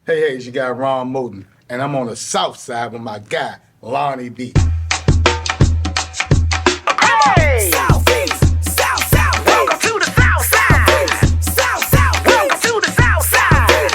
Hey, it's your guy Ron Moten, and I'm on the south side with my guy, Lonnie Bee. Hey! Southeast, South, welcome to the Southside. South, welcome to the Southside.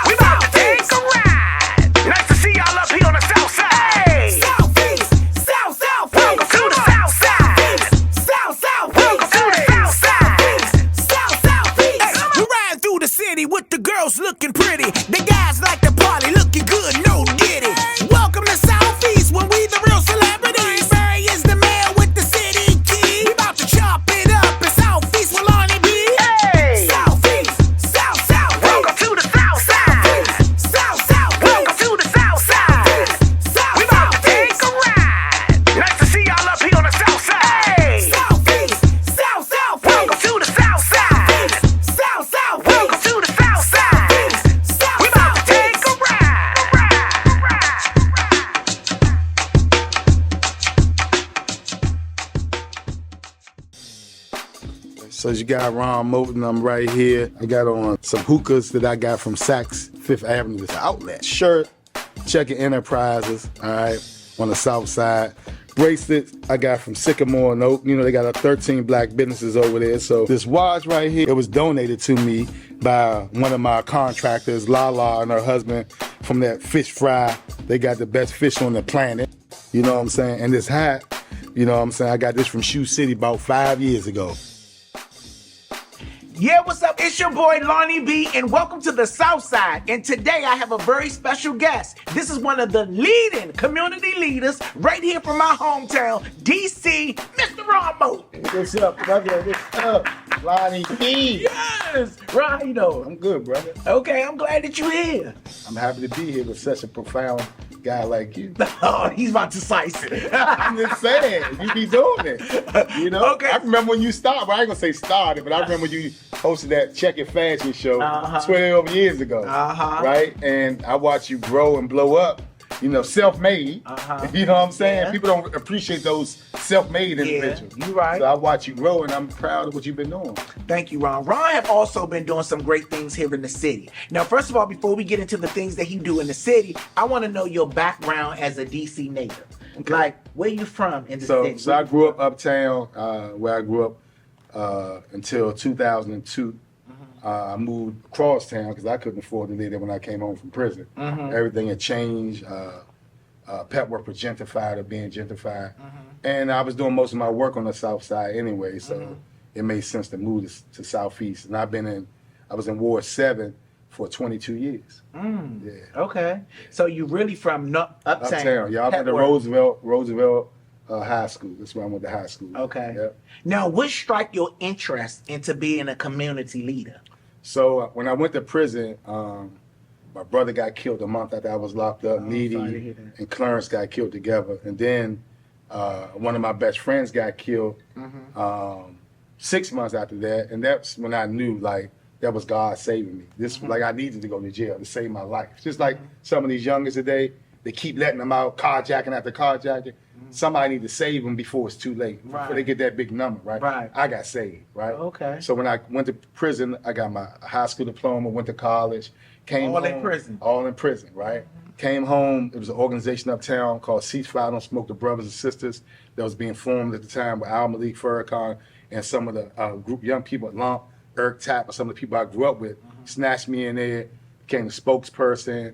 We about to take a ride. Nice to see y'all up here on the Southside. Hey! Southeast, South, welcome to the Southside. South, welcome to the Southside. Southeast. We ride through the city with the girls looking pretty. The guys like to party, looking good, no diddy. Welcome to Southeast when we the real celebrities. Barry is the mayor with the city key. We about to chop it up in Southeast with Lonnie Bee. Hey! Southeast, South, welcome to the Southside. South, welcome to the Southside. We about to take a ride. Nice to see y'all up here on the Southside. Hey! Southeast, South, welcome to the Southside. South, welcome to the Southside. We about to take a ride. So it's your guy Ron Moten, I'm right here. I got on some hookahs that I got from Saks Fifth Avenue, this outlet. Shirt, Checker Enterprises, all right, on the south side. Bracelets I got from Sycamore and Oak. You know, they got 13 black businesses over there. So this watch right here, it was donated to me by one of my contractors, Lala and her husband from that fish fry. They got the best fish on the planet. You know what I'm saying? And this hat, you know what I'm saying? I got this from Shoe City about 5 years ago. Yeah, what's up? It's your boy Lonnie Bee, and welcome to the Southside. And today I have a very special guest. This is one of the leading community leaders right here from my hometown, DC, Mr. Ron Moten. What's up, brother? What's up? Lonnie Bee. Yes! Ron, how you doing? I'm good, brother. Okay, I'm glad that you're here. I'm happy to be here with such a profound guy like you. Oh, he's about to slice it. I'm just saying, you be doing it. You know? Okay. I remember when you started, well, I ain't gonna say started, but I remember you hosted that Check It Fashion show 12 years ago. Right? And I watched you grow and blow up. You know, self-made. You know what I'm saying? Yeah. People don't appreciate those self-made individuals. You right. So I watch you grow, and I'm proud of what you've been doing. Thank you, Ron. Ron have also been doing some great things here in the city. Now, first of all, before we get into the things that he do in the city, I want to know your background as a DC native. Okay. Like, where you from in the city? So I grew up uptown, where I grew up until 2002. I moved across town because I couldn't afford to live there when I came home from prison. Everything had changed. Petworth was gentrified or being gentrified. And I was doing most of my work on the south side anyway, so it made sense to move to Southeast. And I was in Ward 7 for 22 years. Yeah. Okay. So you really from uptown? Uptown, yeah. I went to Roosevelt High School. That's where I went to high school. Okay. Yep. Now, what struck your interest into being a community leader? So when I went to prison, my brother got killed a month after I was locked up. sorry to Needy hear that. and Clarence got killed together. And then one of my best friends got killed 6 months after that. And that's when I knew, like, that was God saving me. This like I needed to go to jail to save my life. Just like some of these youngers today, they keep letting them out, carjacking after carjacking. Somebody need to save them before it's too late, before they get that big number, right? Right. I got saved, right? Okay. So when I went to prison, I got my high school diploma, went to college, came All home. in prison? All in prison, right? Came home, it was an organization uptown called Ceasefire Don't Smoke, the Brothers and Sisters, that was being formed at the time with Al Malik Farrakhan and some of the group young people at Lump, Eric Tapp, or some of the people I grew up with, snatched me in there, became the spokesperson.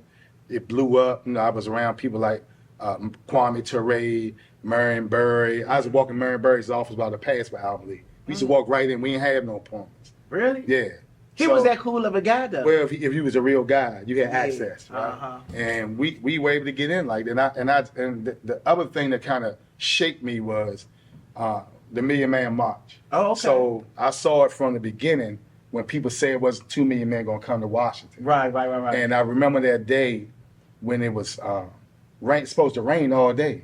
It blew up. You know, I was around people like Kwame Ture, Marion Barry. I was walking Marion Barry's office about to pass by Al Malik. We used to walk right in. We didn't have no appointments. Really? Yeah. He was that cool of a guy, though. Well, if you was a real guy, you had access, right? And we were able to get in like that. And the other thing that kind of shaped me was the Million Man March. Oh, okay. So I saw it from the beginning when people said it wasn't 2 million men gonna come to Washington. Right. And I remember that day when it was supposed to rain all day.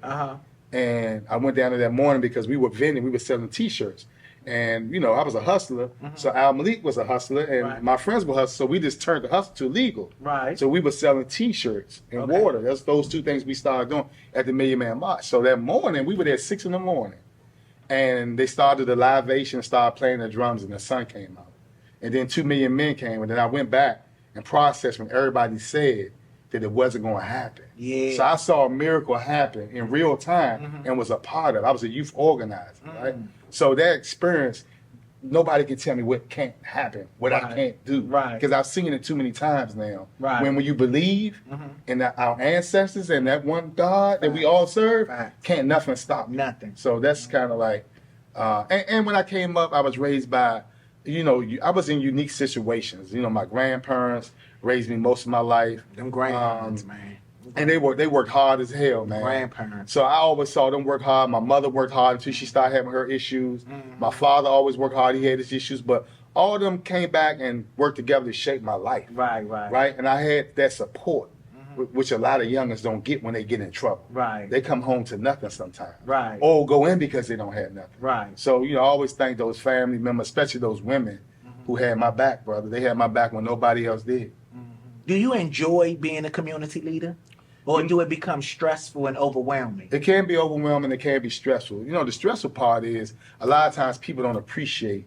And I went down there that morning because we were vending, we were selling T-shirts. And, you know, I was a hustler, so Al Malik was a hustler, and my friends were hustlers, so we just turned the hustle to legal. Right. So we were selling T-shirts and water. That's those two things we started doing at the Million Man March. So that morning, we were there at 6 in the morning, and they started the libation, started playing the drums, and the sun came out. And then 2 million men came, and then I went back, and process when everybody said that it wasn't going to happen. Yeah. So I saw a miracle happen in real time and was a part of it. I was a youth organizer, right? So that experience, nobody can tell me what can't happen, what I can't do. Right. Because I've seen it too many times now. Right. When you believe in our ancestors and that one God that we all serve, can't nothing stop you. Nothing. So that's kind of like, and when I came up, I was raised by, I was in unique situations. My grandparents raised me most of my life. Them grandparents, man. And they worked hard as hell, man. Grandparents. So I always saw them work hard. My mother worked hard until she started having her issues. My father always worked hard. He had his issues. But all of them came back and worked together to shape my life. Right? And I had that support, which a lot of youngins don't get when they get in trouble. Right. They come home to nothing sometimes. Right. Or go in because they don't have nothing. Right. So, I always thank those family members, especially those women who had my back, brother. They had my back when nobody else did. Do you enjoy being a community leader? Or do it become stressful and overwhelming? It can be overwhelming. It can be stressful. The stressful part is a lot of times people don't appreciate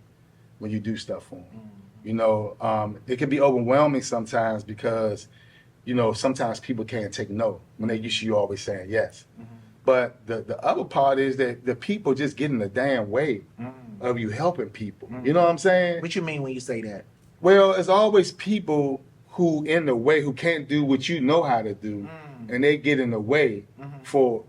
when you do stuff for them. It can be overwhelming sometimes because, sometimes people can't take no when they used to you always saying yes. But the other part is that the people just get in the damn way of you helping people. You know what I'm saying? What you mean when you say that? Well, it's always people who in the way, who can't do what you know how to do, and they get in the way for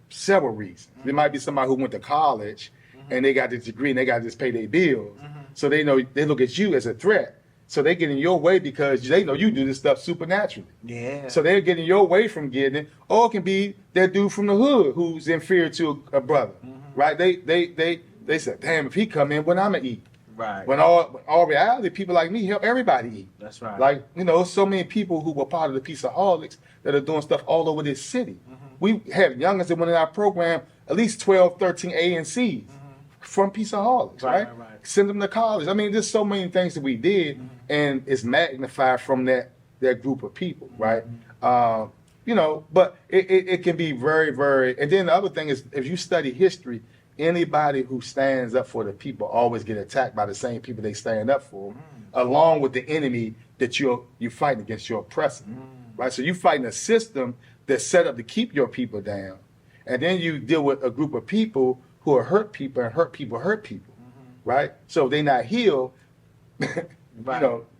several reasons. There might be somebody who went to college and they got this degree and they got to just pay their bills. So they look at you as a threat. So they get in your way because they know you do this stuff supernaturally. Yeah. So they're getting your way from getting it. Or it can be that dude from the hood who's inferior to a brother, right? They said, damn, if he come in, what I'm gonna eat? Right. When all reality, people like me help everybody eat. That's right. Like, so many people who were part of the Peaceaholics that are doing stuff all over this city. We have youngins that went in our program, at least 12, 13 A and C's from Peaceaholics, right? Send them to college. I mean, there's so many things that we did, and it's magnified from that group of people, right? But it can be very, very, and then the other thing is, if you study history, anybody who stands up for the people always get attacked by the same people they stand up for, along with the enemy that you're fighting against, your oppressor, right? So you're fighting a system that's set up to keep your people down, and then you deal with a group of people who are hurt people, and hurt people, right? So if they not healed,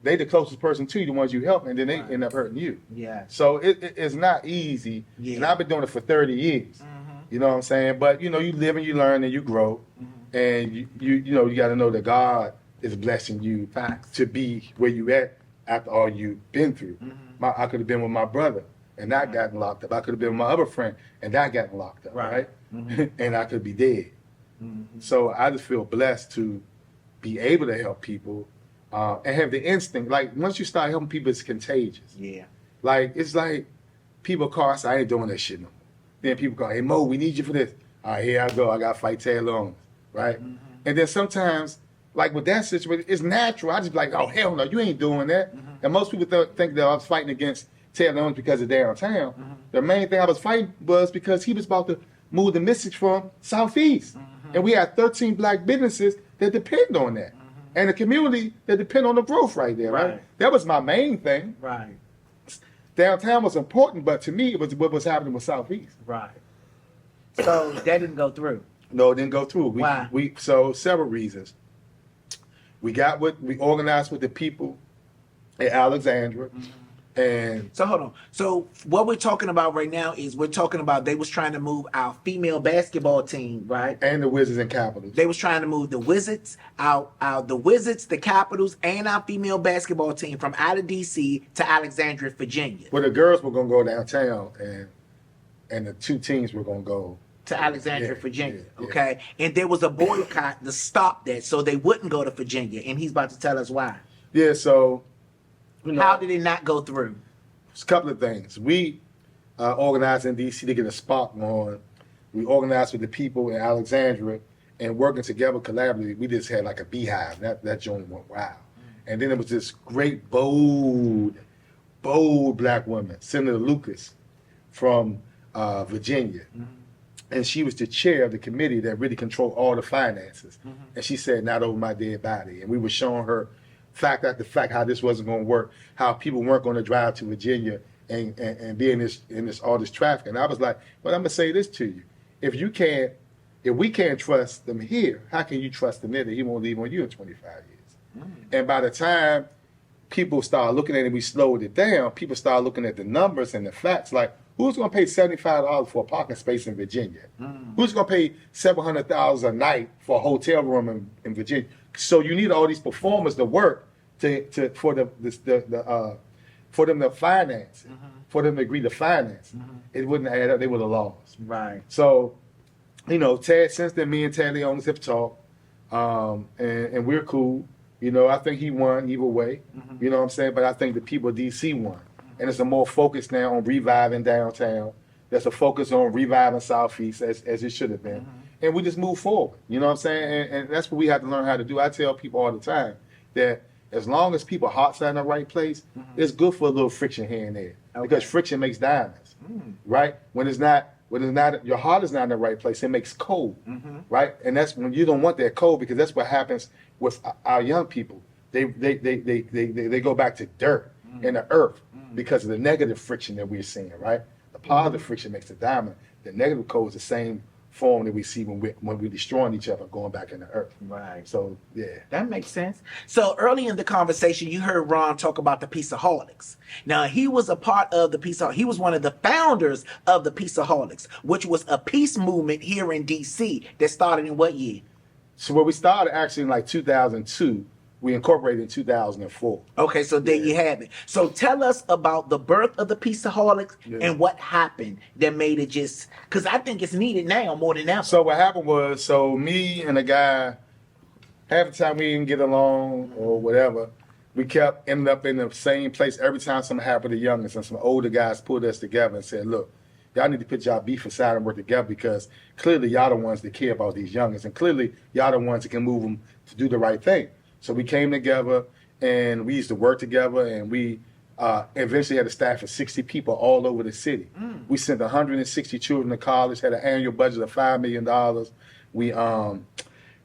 they the closest person to you, the ones you help, and then they end up hurting you. Yeah. So it's not easy, and I've been doing it for 30 years. You know what I'm saying? But you live and you learn and you grow, and you got to know that God is blessing you to be where you at after all you've been through. I could have been with my brother and not gotten locked up. I could have been with my other friend and not gotten locked up, right? And I could be dead. So I just feel blessed to be able to help people and have the instinct. Like once you start helping people, it's contagious. Yeah. Like it's like people call us, I ain't doing that shit no more. Then people call, hey Mo, we need you for this. All right, here I go. I got to fight Taylor Owens, right? And then sometimes, like with that situation, it's natural. I just be like, oh, hell no, you ain't doing that. And most people think that I was fighting against Taylor Owens because of downtown. The main thing I was fighting was because he was about to move the message from Southeast. And we had 13 black businesses that depend on that. And a community that depend on the growth right there, right? That was my main thing. Right. Downtown was important, but to me, it was what was happening with Southeast. Right. So that didn't go through. No, it didn't go through. Why? So several reasons. We organized with the people at Alexandria, and So hold on. So what we're talking about right now is we're talking about they was trying to move our female basketball team, right? and the Wizards and Capitals. They was trying to move the Wizards, the Wizards, the Capitals, and our female basketball team from out of DC to Alexandria, Virginia. Well, the girls were gonna go downtown, and the two teams were gonna go To Alexandria, Yeah, Virginia. yeah. Okay. And there was a boycott to stop that so they wouldn't go to Virginia. And he's about to tell us why. Yeah, so How did it not go through? It's a couple of things. We organized in DC to get a spot on. We organized with the people in Alexandria and working together collaboratively. We just had like a beehive. That joint went wild. And then there was this great, bold black woman, Senator Lucas from Virginia. And she was the chair of the committee that really controlled all the finances. And she said, not over my dead body. And we were showing her fact after fact how this wasn't going to work, how people weren't going to drive to Virginia and be in this all this traffic. And I was like, well, I'm gonna say this to you: if we can't trust them here, how can you trust him there that he won't leave on you in 25 years? And by the time people start looking at it, we slowed it down. People start looking at the numbers and the facts. Like, who's going to pay $75 for a parking space in Virginia? Who's going to pay $700,000 a night for a hotel room in Virginia? So you need all these performers to work for them to finance it, for them to agree to finance it. It wouldn't add up. They would have lost. Right. So, Ted, since then, me and Ted the owners have talked, and we're cool. I think he won either way. You know what I'm saying? But I think the people of D.C. won. And it's a more focus now on reviving downtown. There's a focus on reviving Southeast as it should have been. And we just move forward. You know what I'm saying? And that's what we have to learn how to do. I tell people all the time that as long as people's hearts are in the right place, it's good for a little friction here and there. Okay. Because friction makes diamonds, right? When it's not, your heart is not in the right place, it makes cold, right? And that's when you don't want that cold, because that's what happens with our young people. They go back to dirt and the earth because of the negative friction that we're seeing, right? The positive friction makes the diamond. The negative cold is the same form that we see when we're destroying each other, going back in the earth. Right. So, yeah. That makes sense. So early in the conversation, you heard Ron talk about the Peaceaholics. Now, he was a part of the Peaceaholics. He was one of the founders of the Peaceaholics, which was a peace movement here in D.C. that started in what year? So we started actually in like 2002. We incorporated in 2004. Okay, so there you have it. So tell us about the birth of the Peaceaholics and what happened that made it just, because I think it's needed now more than ever. So what happened was, me and a guy, half the time we didn't get along or whatever, we ended up in the same place every time something happened to youngins, and some older guys pulled us together and said, look, y'all need to put y'all beef aside and work together, because clearly y'all the ones that care about these youngins, and clearly y'all the ones that can move them to do the right thing. So we came together and we used to work together, and we eventually had a staff of 60 people all over the city. We sent 160 children to college, had an annual budget of $5 million.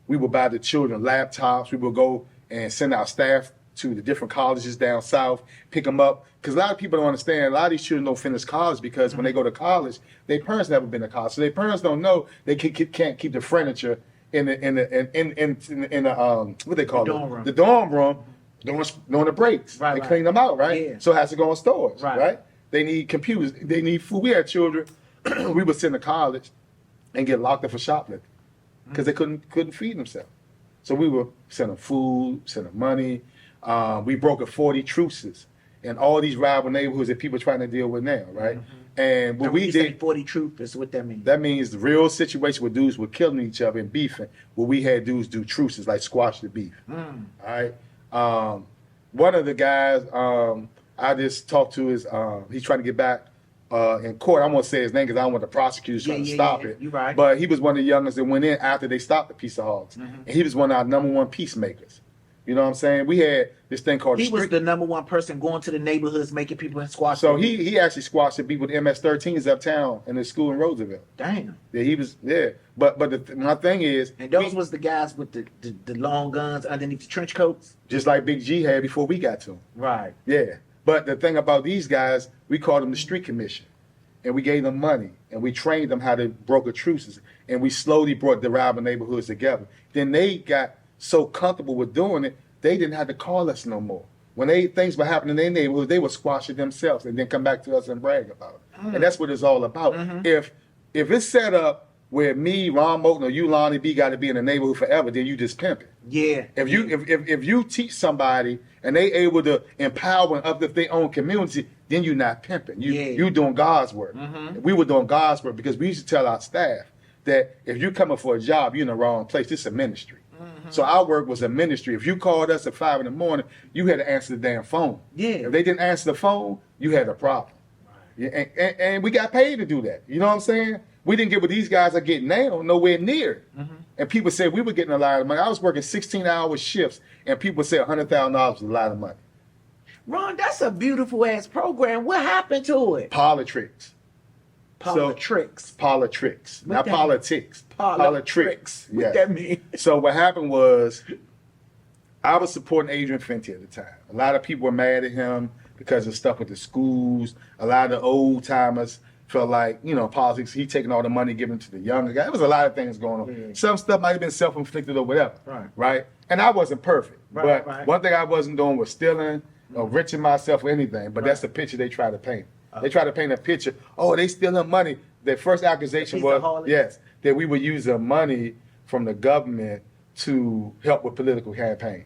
We would buy the children laptops. We would go and send our staff to the different colleges down south, pick them up. Because a lot of people don't understand, a lot of these children don't finish college because when they go to college, their parents never been to college. So their parents don't know they can't keep the furniture in the what they call it? The dorm room during the breaks. They clean them out, right? Yeah. So it has to go in stores, right? They need computers, they need food. We had children, we would send to college and get locked up for shoplifting because they couldn't feed themselves. So we were sending food, sending money. We broke 40 truces in all these rival neighborhoods that people are trying to deal with now, right? And what we did, 40 truthers, what that means? That means the real situation where dudes were killing each other and beefing. Where we had dudes do truces, like squash the beef. All right. One of the guys I just talked to is he's trying to get back in court. I'm gonna say his name because I don't want the prosecutors trying to stop it. You're right. But he was one of the youngest that went in after they stopped the Peaceaholics, and he was one of our #1 peacemakers. You know what I'm saying? We had this thing called. He was the #1 person going to the neighborhoods, making people in squash. So he actually squashed the beef with MS-13s uptown in the school in Roosevelt. Damn. Yeah, he was there. But my thing is, and those was the guys with the long guns underneath the trench coats, just like Big G had before we got to him. Right. Yeah. But the thing about these guys, we called them the Street Commission, and we gave them money, and we trained them how to broker truces, and we slowly brought the rival neighborhoods together. Then they got so comfortable with doing it, they didn't have to call us no more. When things were happening in their neighborhood, they would squash it themselves and then come back to us and brag about it. And that's what it's all about. If it's set up where me, Ron Moten, or you, Lonnie Bee, got to be in the neighborhood forever, then you just pimping. Yeah. If you teach somebody and they able to empower and uplift their own community, then you're not pimping. You doing God's work. We were doing God's work because we used to tell our staff that if you're coming for a job, you're in the wrong place. This is a ministry. So our work was a ministry. If you called us at 5 a.m, you had to answer the damn phone. Yeah. If they didn't answer the phone, you had a problem. Yeah, and we got paid to do that. You know what I'm saying? We didn't get what these guys are getting now, nowhere near. And people said we were getting a lot of money. I was working 16-hour shifts, and people said $100,000 was a lot of money. Ron, that's a beautiful ass program. What happened to it? Politics. Politics. Politics. Not that politics. Politics. Yeah. What that mean? So what happened was I was supporting Adrian Fenty at the time. A lot of people were mad at him because of stuff with the schools. A lot of the old timers felt like, you know, politics, he taking all the money, giving to the younger guy. There was a lot of things going on. Yeah. Some stuff might have been self-inflicted or whatever. Right. Right? And I wasn't perfect. Right, but right. one thing I wasn't doing was stealing or enriching myself or anything. But that's the picture they try to paint. They try to paint a picture, oh, they stealing money. Their first accusation was, Peaceaholic? yes, that we would use the money from the government to help with political campaign,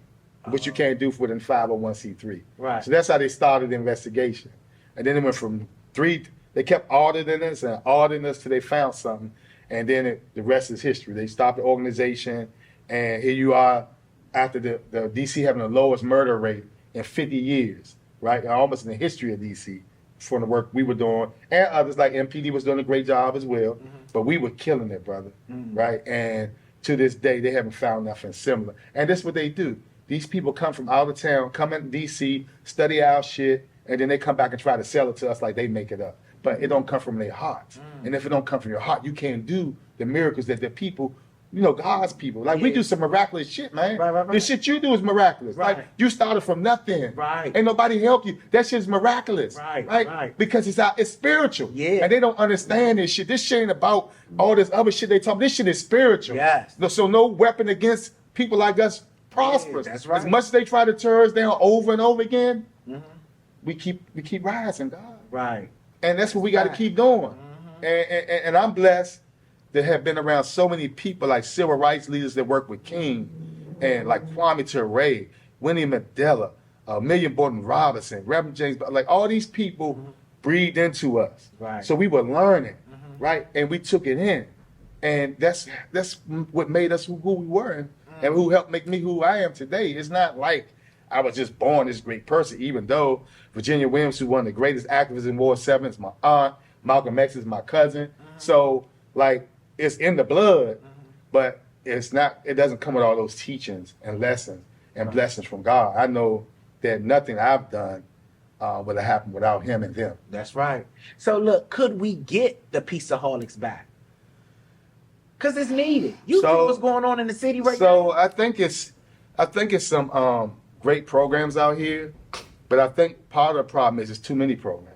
which you can't do within 501c3. Right. So that's how they started the investigation. And then it went from they kept auditing us and auditing us till they found something. And then the rest is history. They stopped the organization, and here you are after the DC having the lowest murder rate in 50 years, right? Almost in the history of DC from the work we were doing. And others like MPD was doing a great job as well. But we were killing it, brother, right? And to this day, they haven't found nothing similar. And that's what they do. These people come from out of town, come in DC, study our shit, and then they come back and try to sell it to us like they make it up. But it don't come from their hearts. And if it don't come from your heart, you can't do the miracles that the people, you know, God's people. Like, we do some miraculous shit, man. Right. The shit you do is miraculous. Right. Like, you started from nothing. Right. Ain't nobody help you. That shit's miraculous. Right. Because it's spiritual. Yeah. And they don't understand this shit. This shit ain't about all this other shit they talk. This shit is spiritual. Yes. So no weapon against people like us prospers. Yeah, that's right. As much as they try to tear us down over and over again, we keep rising, God. Right. And that's what we got to keep doing. And I'm blessed to have been around so many people like civil rights leaders that work with King, and like Kwame Ture, Winnie Mandela, Million Bolton Robinson, Reverend James, like all these people breathed into us. Right. So we were learning, right? And we took it in. And that's what made us who we were and who helped make me who I am today. It's not like I was just born this great person, even though Virginia Williams, who's one of the greatest activists in Ward 7, is my aunt. Malcolm X is my cousin. So, like, it's in the blood, but it's not. It doesn't come with all those teachings and lessons and blessings from God. I know that nothing I've done would have happened without him and them. That's right. So look, could we get the Peaceaholics back? Because it's needed. You see what's going on in the city right now? So I think it's some great programs out here, but I think part of the problem is there's too many programs.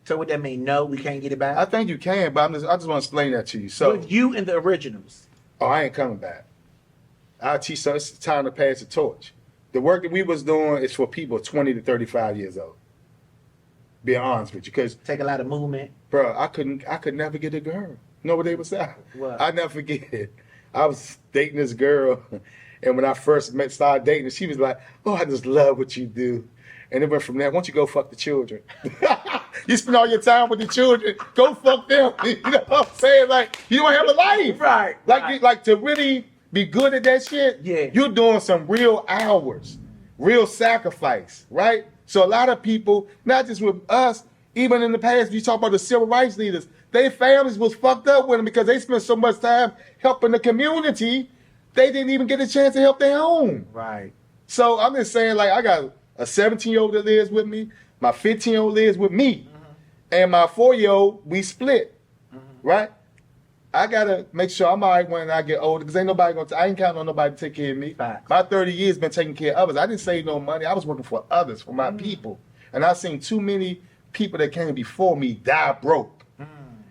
So would that mean no, we can't get it back? I think you can, but I just want to explain that to you. So With you and the originals. Oh, I ain't coming back. I'll teach you. It's time to pass the torch. The work that we was doing is for people 20 to 35 years old. Being honest with you, because Take a lot of movement. bro, I could never get a girl. You know what they would say? What? I never forget it. I was dating this girl, and when I first started dating her, she was like, "Oh, I just love what you do." And it went from there. Why don't you go fuck the children? You spend all your time with the children. Go fuck them. You know what I'm saying? Like, you don't have a life. Right. Like to really be good at that shit, Yeah. you're doing some real hours, real sacrifice, right? So a lot of people, not just with us, even in the past, you talk about the civil rights leaders, their families was fucked up with them because they spent so much time helping the community, they didn't even get a chance to help their own. Right. So I'm just saying, like, I got a 17-year-old that lives with me, my 15-year-old lives with me, and my 4-year-old, we split, right? I gotta make sure I'm all right when I get older, because ain't nobody I ain't counting on nobody to take care of me. Facts. My 30 years been taking care of others. I didn't save no money. I was working for others, for my people. And I've seen too many people that came before me die broke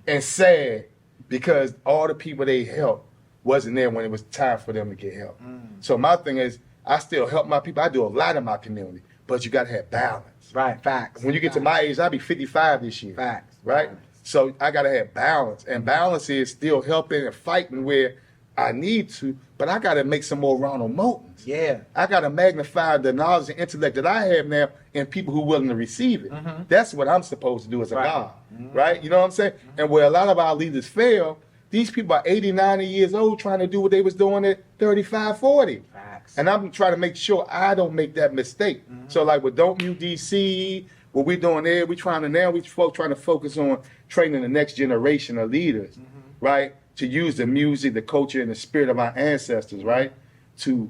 and sad because all the people they helped wasn't there when it was time for them to get help. So my thing is, I still help my people. I do a lot in my community, but you gotta have balance. Right. Facts. When you get to my age, I'll be 55 this year. Facts. Right? So I gotta have balance. And balance is still helping and fighting where I need to, but I gotta make some more Ronald Motens. Yeah. I gotta magnify the knowledge and intellect that I have now in people who are willing to receive it. That's what I'm supposed to do as a Right. God. Right? You know what I'm saying? And where a lot of our leaders fail, these people are 80, 90 years old trying to do what they was doing at 35, 40. Facts. And I'm trying to make sure I don't make that mistake. So like with Don't Mute DC, what we're doing there, we trying to focus on training the next generation of leaders, right? To use the music, the culture, and the spirit of our ancestors, right? To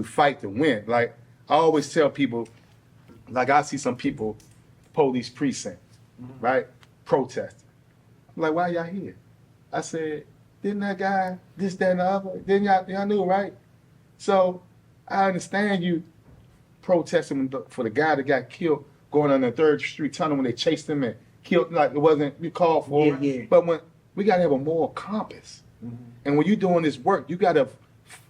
fight to win. Like I always tell people, like I see some people, police precinct, right? Protesting. I'm like, why y'all here? I said, didn't that guy, this, that, and the other? Didn't y'all knew, right? So I understand you protesting for the guy that got killed going on the 3rd Street tunnel when they chased him and killed, like it wasn't you called for it. Yeah. But when we gotta have a moral compass. And when you're doing this work, you gotta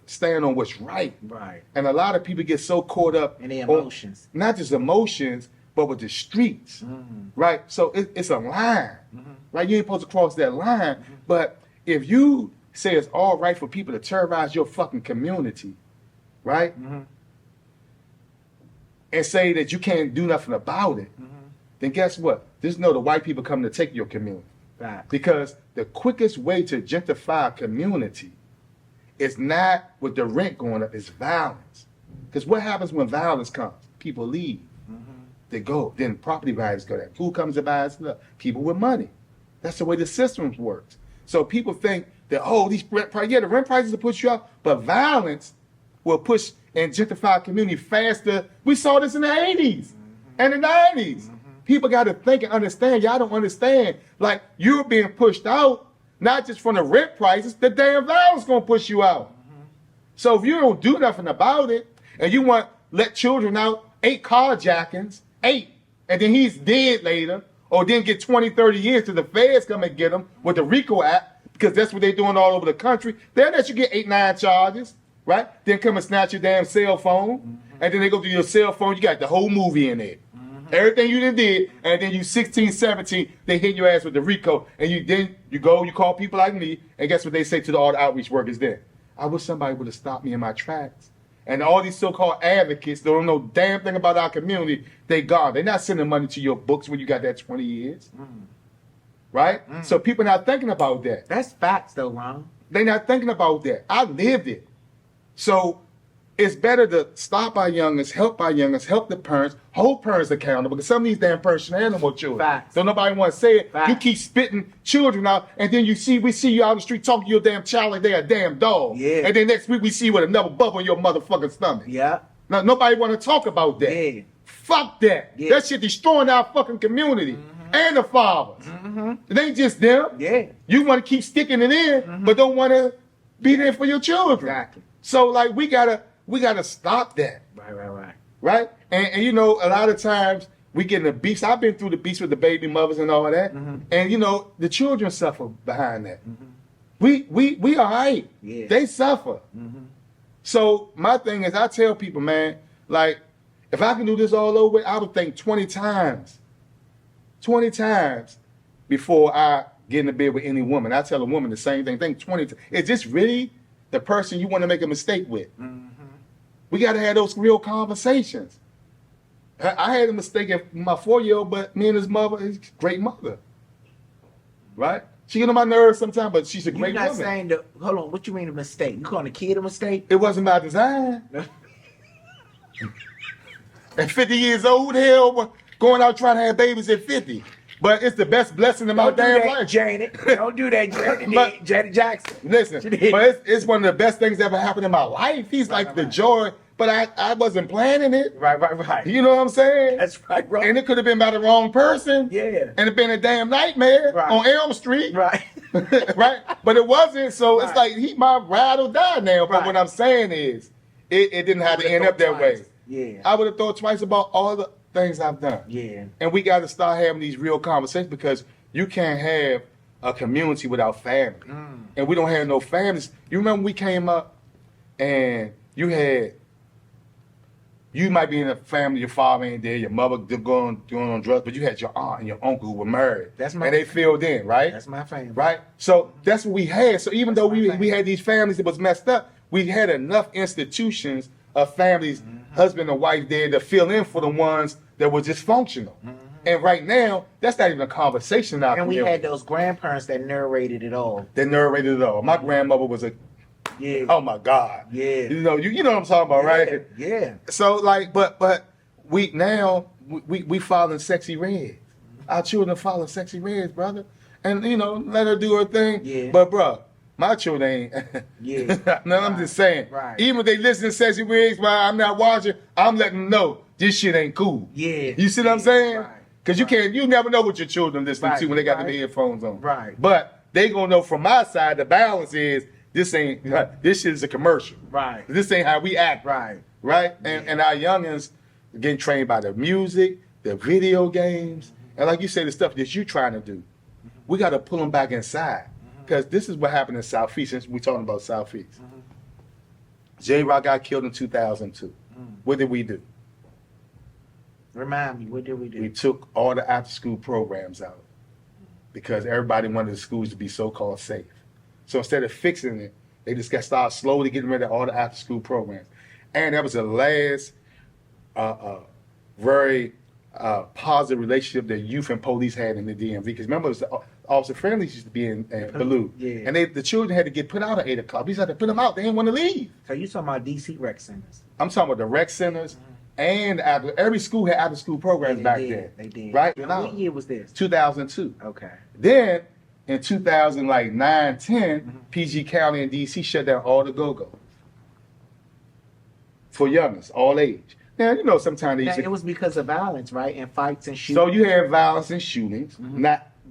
stand on what's right. Right. And a lot of people get so caught up And their emotions. not just emotions, but with the streets. Right? So it's a line. Right? You ain't supposed to cross that line. But if you say it's all right for people to terrorize your fucking community, right? And say that you can't do nothing about it, then guess what? Just know the white people come to take your community. Right. Because the quickest way to gentrify a community is not with the rent going up, it's violence. Because what happens when violence comes? People leave. They go. Then property values go down. Who comes to buy stuff? People with money. That's the way the system works. So people think that, oh, these rent prices, yeah, the rent prices will push you up, but violence will push and gentrify a community faster. We saw this in the 80s and the 90s. People got to think and understand. Y'all don't understand. Like, you're being pushed out, not just from the rent prices, the damn violence going to push you out. So if you don't do nothing about it, and you want to let children out, 8 carjackings, 8, and then he's dead later, or then get 20, 30 years till the feds come and get him with the RICO Act, because that's what they're doing all over the country. They'll let you get 8, 9 charges, right? Then come and snatch your damn cell phone, and then they go through your cell phone, you got the whole movie in there. Everything you did, and then you 16, 17, they hit your ass with the RICO, and you call people like me, and guess what they say to all the outreach workers then? I wish somebody would have stopped me in my tracks. And all these so-called advocates that don't know damn thing about our community, they gone. They're not sending money to your books when you got that 20 years. Right? So people not thinking about that. That's facts though, Ron. They're not thinking about that. I lived it. So it's better to stop our youngest, help the parents, hold parents accountable, because some of these damn parents should have no more children. Facts. Don't nobody want to say it. Facts. You keep spitting children out, and then we see you out on the street talking to your damn child like they're a damn dog. Yeah. And then next week we see you with another bubble in your motherfucking stomach. Yeah. Now, nobody want to talk about that. Yeah. Fuck that. Yeah. That shit destroying our fucking community. And the fathers. It ain't just them. Yeah. You want to keep sticking it in, but don't want to be there for your children. Exactly. So like we gotta stop that. Right? And you know, a lot of times we get in the beast. I've been through the beast with the baby mothers and all of that. And you know, the children suffer behind that. We all right. Yeah. They suffer. So my thing is I tell people, man, like, if I can do this all over, I would think 20 times before I get in the bed with any woman. I tell a woman the same thing. Think 20 times. Is this really the person you want to make a mistake with? We got to have those real conversations. I had a mistake with my 4-year-old, but me and his mother is a great mother. Right? She get on my nerves sometimes, but she's a great You're not woman. saying hold on, what you mean a mistake? You calling a kid a mistake? It wasn't by design. At 50 years old, hell, going out trying to have babies at 50. But it's the best blessing in my Don't do damn that, life. Janet. Don't do that, Janet. But- Janet Jackson. Listen, She did. but it's one of the best things that ever happened in my life. He's like the joy, but I wasn't planning it. Right. You know what I'm saying? That's right, bro. And it could have been by the wrong person. Yeah. And it been a damn nightmare Right. on Elm Street. Right. Right? But it wasn't, so it's Right. like he my ride or die now. But Right. what I'm saying is, it didn't have to end up that way. Yeah. I would have thought twice about all the things I've done. Yeah. And we got to start having these real conversations, because you can't have a community without family. And we don't have no families. You remember when we came up and you might be in a family, your father ain't there, your mother going on drugs, but you had your aunt and your uncle who were married. That's my- and they filled in, right? That's my family. Right? So that's what we had. So even though we family. had these families that was messed up, we had enough institutions of families, husband and wife there to fill in for the ones that were dysfunctional. And right now, that's not even a conversation now. And we had those grandparents that narrated it all. They narrated it all. My grandmother was Yeah. oh my God. Yeah. You know what I'm talking about, right? Yeah. So like, but we following Sexy Red. Our children follow Sexy Red, brother. And you know, let her do her thing. Yeah. But bro, my children ain't. Yeah. No, I'm just saying. Right. Even if they listen to Sexy Reds while I'm not watching, I'm letting them know this shit ain't cool. Yeah. You see what I'm saying? Right. Because you never know what your children listening Right. to when they got Right. the headphones on. Right. But they gonna know from my side the balance is this shit is a commercial. Right. This ain't how we act. Right. right? And our youngins getting trained by the music, the video games, and like you say, the stuff that you trying to do. We got to pull them back inside, because this is what happened in Southeast. Since we're talking about Southeast, J-Rock got killed in 2002. What did we do? Remind me, what did we do? We took all the after-school programs out because everybody wanted the schools to be so-called safe. So instead of fixing it, they just got started slowly getting rid of all the after-school programs. And that was the last very positive relationship that youth and police had in the DMV. Because remember, it was the officer friendlies used to be in Baloo. Yeah. And the children had to get put out at 8 o'clock. We just had to put them out. They didn't want to leave. So you talking about DC rec centers? I'm talking about the rec centers. And every school had after-school programs back then. They did. Right? What year was this? 2002. Okay. Then in 2009, 10, PG County and DC shut down all the go-go's for youngers, all age. Now, you know, sometimes they Now, used to, it was because of violence, right? And fights and so shootings. you have violence and shootings,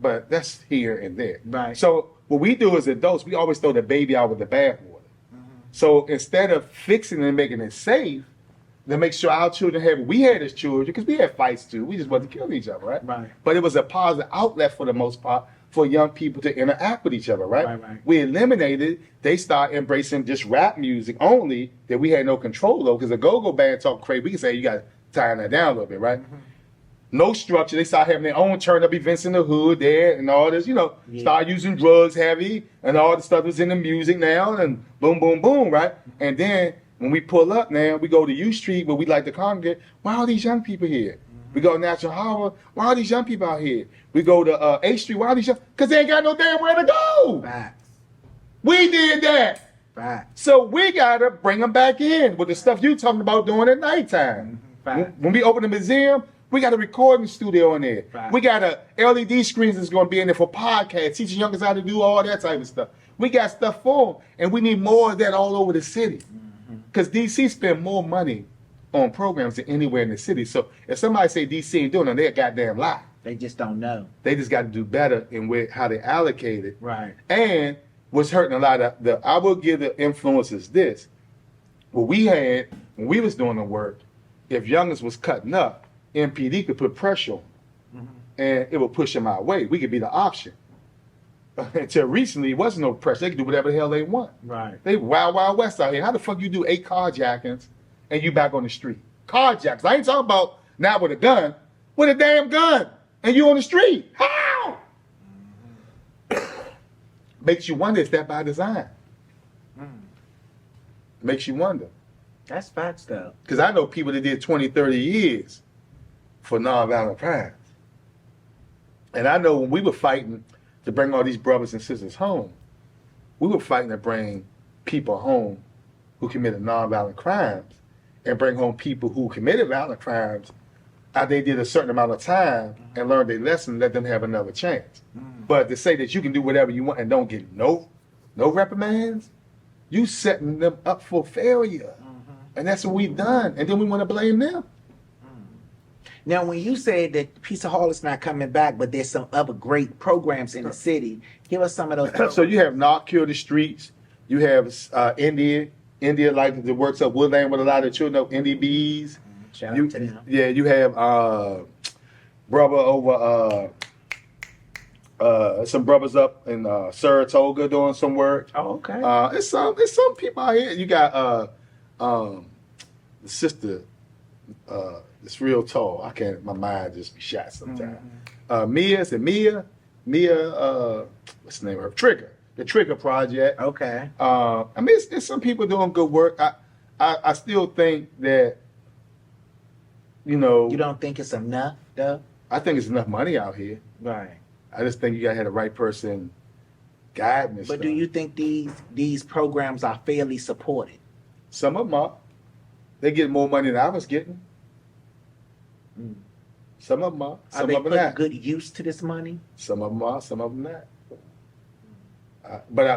but that's here and there. Right. So what we do as adults, we always throw the baby out with the bathwater. So instead of fixing it and making it safe, to make sure our children have, we had as children, because we had fights too. We just wasn't killing each other, right? Right. But it was a positive outlet for the most part for young people to interact with each other, right? Right. We eliminated, they start embracing just rap music only that we had no control over, because the go-go band talk crazy. We can say you got to tie that down a little bit, right? No structure. They start having their own turn-up events in the hood there and all this, you know, start using drugs heavy and all the stuff that's in the music now and boom, boom, boom, right? And then when we pull up now, we go to U Street where we like to congregate. Why are these young people here? We go to National Harbor. Why are these young people out here? We go to 8th Street. Why are these young? Because they ain't got no damn where to go. Facts. We did that. Facts. So we got to bring them back in with the stuff you talking about doing at nighttime. Facts. When we open the museum, we got a recording studio in there. Facts. We got a LED screens that's going to be in there for podcasts, teaching youngsters how to do all that type of stuff. We got stuff for them, and we need more of that all over the city. Because DC spend more money on programs than anywhere in the city. So if somebody say DC ain't doing it, they're a goddamn lie. They just don't know. They just got to do better in how they allocate it. Right. And what's hurting a lot of I will give the influences this. What we had when we was doing the work, if youngers was cutting up, MPD could put pressure on them, and it would push them our way. We could be the option. Until recently, it wasn't no pressure. They could do whatever the hell they want. Right. They wild, wild west out here. How the fuck you do 8 carjackings and you back on the street? Carjackings. I ain't talking about now with a gun. With a damn gun. And you on the street. How? Makes you wonder, is that by design? Makes you wonder. That's facts, though. Because I know people that did 20, 30 years for nonviolent crimes. And I know when we were fighting to bring all these brothers and sisters home, we were fighting to bring people home who committed nonviolent crimes and bring home people who committed violent crimes after they did a certain amount of time and learned their lesson, let them have another chance. But to say that you can do whatever you want and don't get no reprimands, you setting them up for failure. And that's what we've done. And then we want to blame them. Now, when you said that Peaceaholic's not coming back, but there's some other great programs in the city, give us some of those programs. So you have Not Kill the Streets. You have India like that works up Woodland with a lot of children, Indie Bees. Shout out to them. Yeah, you have brother over some brothers up in Saratoga doing some work. Oh, okay. It's some people out here. You got the sister. It's real tall. My mind just be shot sometimes. Mia, what's the name of her? Trigger. The Trigger Project. Okay. I mean, it's some people doing good work. I still think that, you know. You don't think it's enough, though? I think it's enough money out here. Right. I just think you gotta have the right person guiding this But stuff. do you think these programs are fairly supported? Some of them are. They get more money than I was getting. Some of them are. Are Some they of them putting not. good use to this money? Some of them are. Some of them not.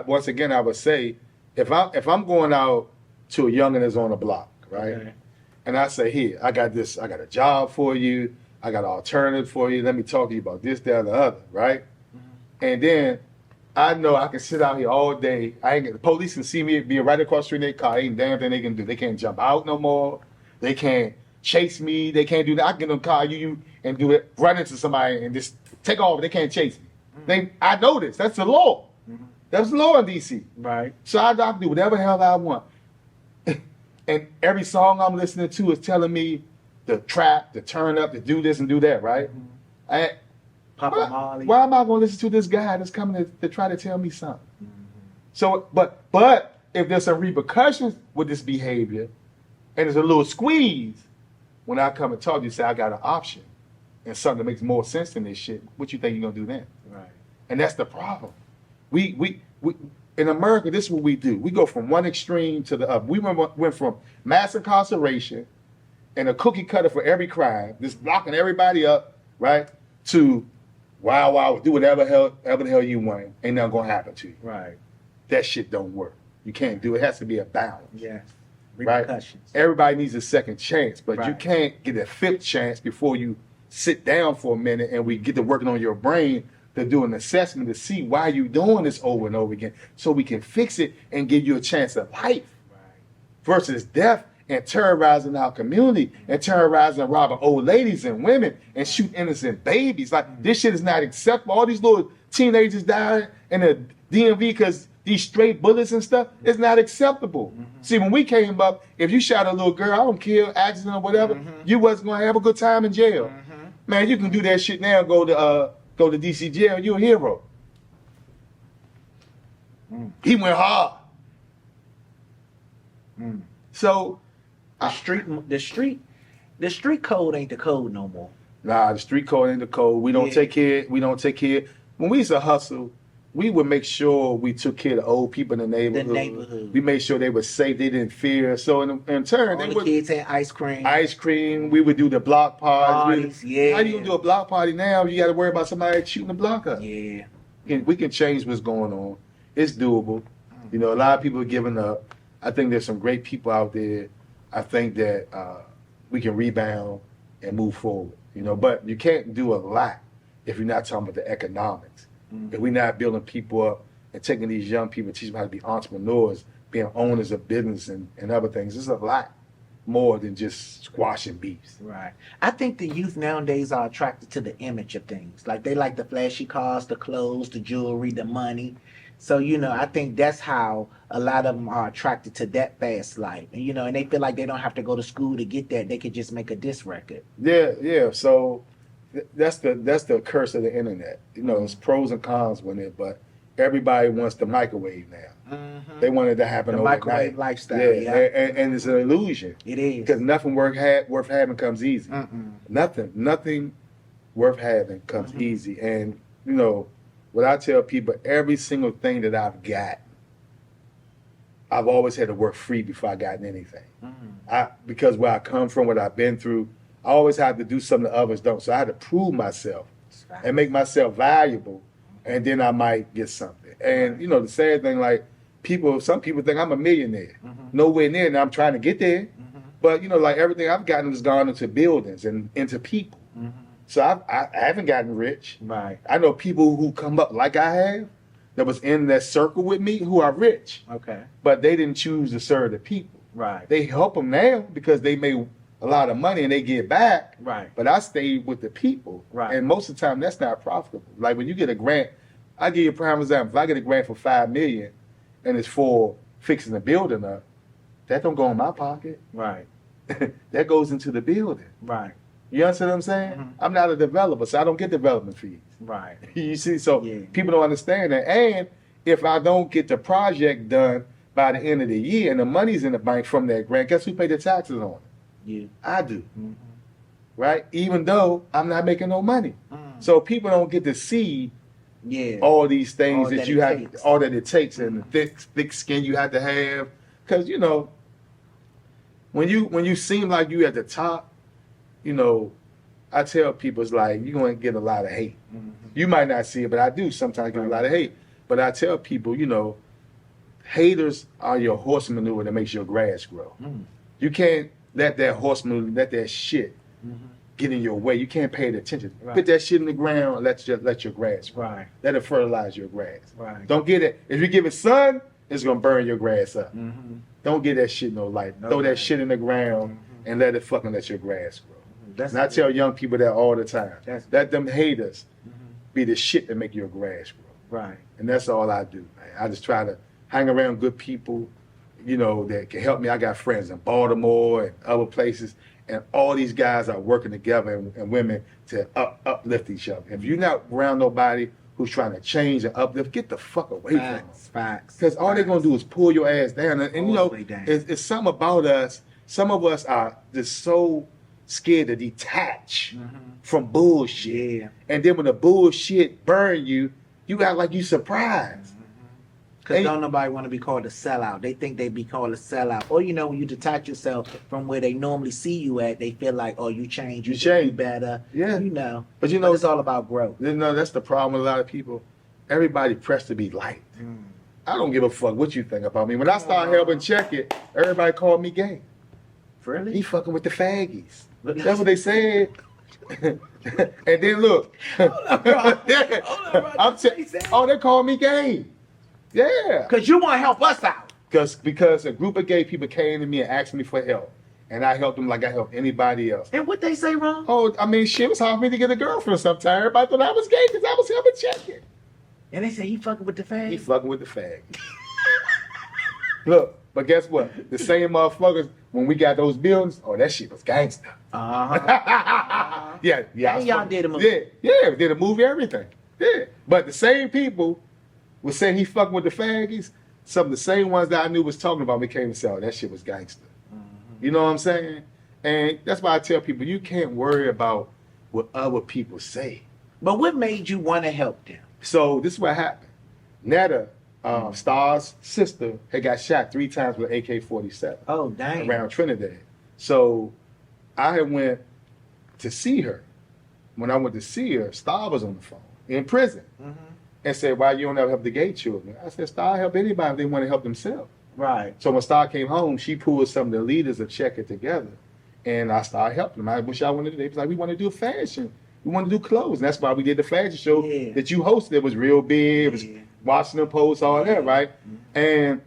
Once again, I would say, if I'm going out to a youngin' that's on the block, right, Okay. and I say, here, I got a job for you, I got an alternative for you. Let me talk to you about this, that, or the other, right? And then I know I can sit out here all day. The police can see me be right across the street in their car. Ain't damn thing they can do. They can't jump out no more. They can't chase me. They can't do that. I can get in the car, you and do it, run into somebody and just take off. They can't chase me. I know this. That's the law. That's the law in DC. Right. So I can do whatever the hell I want. And every song I'm listening to is telling me to trap, to turn up, to do this and do that, right? Papa Marley. Why am I going to listen to this guy that's coming to try to tell me something? So, but if there's some repercussions with this behavior, and there's a little squeeze, when I come and talk to you, say I got an option, and something that makes more sense than this shit, what you think you're gonna do then? Right. And that's the problem. We in America, this is what we do. We go from one extreme to the other. We went from mass incarceration and a cookie cutter for every crime, just locking everybody up, right? To wow, do whatever the hell you want. Ain't nothing gonna happen to you. Right. That shit don't work. You can't do it. It has to be a balance. Yeah. Right? Repercussions. Everybody needs a second chance, but you Right. can't get a fifth chance before you sit down for a minute and we get to working on your brain to do an assessment to see why you doing this over and over again so we can fix it and give you a chance of life versus death and terrorizing our community and terrorizing and robbing old ladies and women and shoot innocent babies. Like, this shit is not acceptable. All these little teenagers dying in the DMV because these straight bullets and stuff, it's not acceptable. See, when we came up, if you shot a little girl, I don't care, accident or whatever, you wasn't gonna have a good time in jail. Man, you can do that shit now, go to DC jail, you're a hero. He went hard. So The street code ain't the code no more. nah, the street code ain't the code. We don't take care. When we used to hustle, we would make sure we took care of the old people in the neighborhood. We made sure they were safe. They didn't fear. So in turn, All they the would kids had ice cream. ice cream. We would do the block parties. Parties, yeah. How you gonna do a block party now? You got to worry about somebody shooting the block up. Yeah. We can change what's going on. It's doable. You know, a lot of people are giving up. I think there's some great people out there. I think that we can rebound and move forward. You know, but you can't do a lot if you're not talking about the economics. If we're not building people up and taking these young people, teaching them how to be entrepreneurs, being owners of business and other things, it's a lot more than just squashing beefs. Right. I think the youth nowadays are attracted to the image of things. Like, they like the flashy cars, the clothes, the jewelry, the money. So, you know, I think that's how a lot of them are attracted to that fast life. And, you know, and they feel like they don't have to go to school to get that. They could just make a diss record. Yeah. So that's the curse of the internet. You know, it's pros and cons with it, but everybody wants the microwave now. They want it to happen The overnight. microwave lifestyle, And it's an illusion. It is. Because nothing worth having comes easy. Nothing worth having comes easy. And, you know, what I tell people, every single thing that I've got, I've always had to work free before I got anything. Because where I come from, what I've been through, I always had to do something that others don't. So I had to prove myself and make myself valuable, and then I might get something. And, you know, the sad thing, like, some people think I'm a millionaire. Nowhere near, and I'm trying to get there. But, you know, like, everything I've gotten has gone into buildings and into people. So I haven't gotten rich. Right. I know people who come up like I have, that was in that circle with me, who are rich. Okay. But they didn't choose to serve the people. Right. They help them now because they made a lot of money and they get back. Right. But I stayed with the people. Right. And most of the time, that's not profitable. Like, when you get a grant, I give you a prime example. If I get a grant for $5 million and it's for fixing the building up, that don't go in my pocket. Right. That goes into the building. Right. You understand what I'm saying? I'm not a developer, so I don't get development fees. Right. You see, so Yeah. people don't understand that. And if I don't get the project done by the end of the year and the money's in the bank from that grant, guess who paid the taxes on it? You. I do. Right? Even though I'm not making no money. So people don't get to see all these things All that that you it have, takes. all that it takes, and the thick skin you have to have. Because, you know, when you seem like you at the top, you know, I tell people, it's like, you're going to get a lot of hate. You might not see it, but I do sometimes get a lot of hate. But I tell people, you know, haters are your horse manure that makes your grass grow. You can't let that horse manure, let that shit get in your way. You can't pay the attention. Right. Put that shit in the ground and let your grass grow. Right. Let it fertilize your grass. Right. Don't get it. If you give it sun, it's gonna burn your grass up. Mm-hmm. Don't give that shit no light. No Throw light. that shit in the ground and let it fucking let your grass grow. That's And I tell young people that all the time. That's- Let them haters be the shit that make your grass grow. right. And that's all I do, man. I just try to hang around good people, you know, that can help me. I got friends in Baltimore and other places, and all these guys are working together and women to uplift each other. If you're not around nobody who's trying to change and uplift, get the fuck away from them. Facts. Because all they're going to do is pull your ass down. And you All know, the way down. it's something about us. Some of us are just so scared to detach from bullshit. Yeah. And then when the bullshit burn you, you act like you surprised. Because And- don't nobody want to be called a sellout. They think they be called a sellout. Or, you know, when you detach yourself from where they normally see you at, they feel like, oh, you changed. You You changed. better. Yeah. You know. But you know, it's all about growth. you know, that's the problem with a lot of people. Everybody pressed to be liked. I don't give a fuck what you think about me. When I started helping check it, everybody called me gay. He Really? fucking with the faggies. That's what they said. And then look. Yeah. I'm oh, they called me gay. Yeah. Because you want to help us out. Because a group of gay people came to me and asked me for help. And I helped them like I helped anybody else. And what they say wrong? Oh, I mean, shit, it was hard for me to get a girlfriend sometimes. Everybody thought I was gay because I was helping check it. And they say he fucking with the fag. He fucking with the fag. Look, but guess what? The same motherfuckers, when we got those buildings, oh, that shit was gangster. Uh-huh. Yeah. And y'all did a movie. Yeah, we did a movie, everything. Yeah. But the same people would say he fucking with the faggies. Some of the same ones that I knew was talking about me came and said, oh, that shit was gangster. You know what I'm saying? And that's why I tell people, you can't worry about what other people say. But what made you want to help them? So this is what happened. Netta, Star's sister, had got shot 3 times with AK-47 Oh, dang. around Trinidad. So I had went to see her. When I went to see her, Star was on the phone in prison and said, why you don't ever help the gay children? I said, Star help anybody if they want to help themselves. Right. So when Star came home, she pulled some of the leaders of Check It together, and I started helping them. I wish I wanted to do. They was like, we want to do fashion. We want to do clothes. And that's why we did the fashion show that you hosted. It was real big. It was Washington Post, all that, right? And